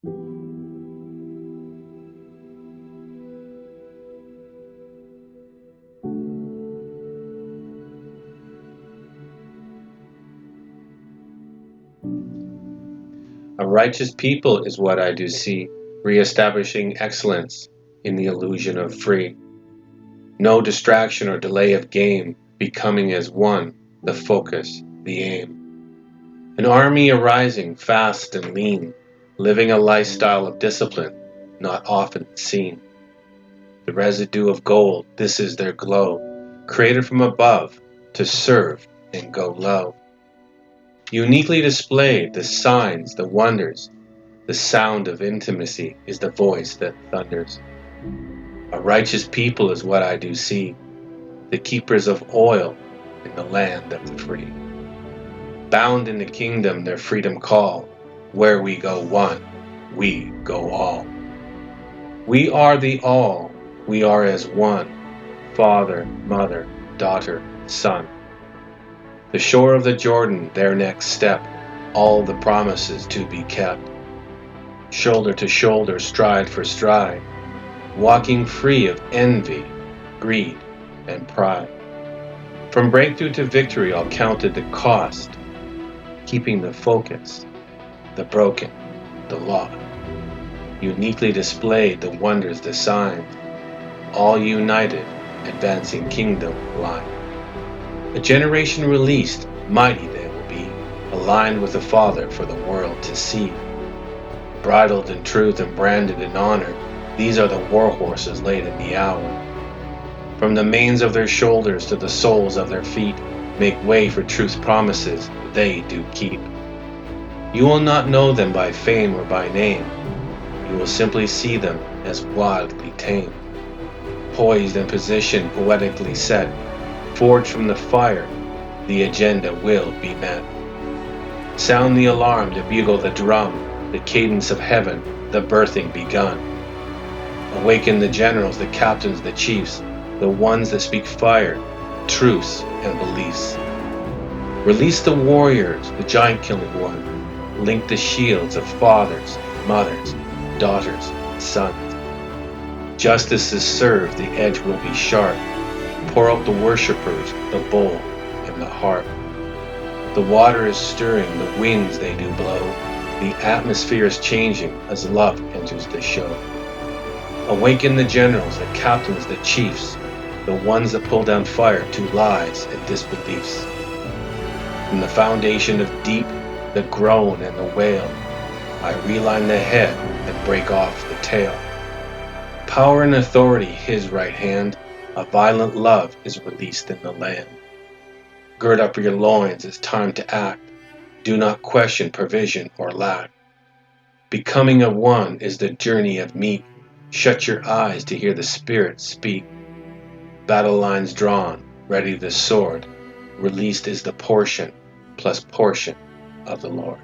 A righteous people is what I do see, re-establishing excellence in the illusion of free. No distraction or delay of game, becoming as one, the focus, the aim. An army arising fast and lean, living a lifestyle of discipline, not often seen. The residue of gold, this is their glow, created from above to serve and go low. Uniquely displayed, the signs, the wonders, the sound of intimacy is the voice that thunders. A righteous people is what I do see, the keepers of oil in the land of the free. Bound in the kingdom their freedom call, where we go one, we go all. We are the all, we are as one, father, mother, daughter, son. The shore of the Jordan, their next step, all the promises to be kept. Shoulder to shoulder, stride for stride, walking free of envy, greed, and pride. From breakthrough to victory, all counted the cost, keeping the focus, the broken, the lost. Uniquely displayed the wonders, the signs, all united, advancing kingdom line. A generation released, mighty they will be, aligned with the Father for the world to see. Bridled in truth and branded in honor, these are the warhorses late in the hour. From the manes of their shoulders to the soles of their feet, make way for truth's promises, they do keep. You will not know them by fame or by name, you will simply see them as wildly tame. Poised in position, poetically set, forged from the fire, the agenda will be met. Sound the alarm, the bugle, the drum, the cadence of heaven, the birthing begun. Awaken the generals, the captains, the chiefs, the ones that speak fire, truths, and beliefs. Release the warriors, the giant-killing one. Link the shields of fathers, mothers, daughters, sons. Justice is served, the edge will be sharp. Pour out the worshippers, the bowl, and the harp. The water is stirring, the winds they do blow. The atmosphere is changing as love enters the show. Awaken the generals, the captains, the chiefs, the ones that pull down fire to lies and disbeliefs. From the foundation of deep, the groan and the wail, I realign the head and break off the tail. Power and authority, his right hand, a violent love is released in the land. Gird up your loins, it's time to act. Do not question provision or lack. Becoming of one is the journey of meek. Shut your eyes to hear the Spirit speak. Battle lines drawn, ready the sword. Released is the portion, plus portion of the Lord.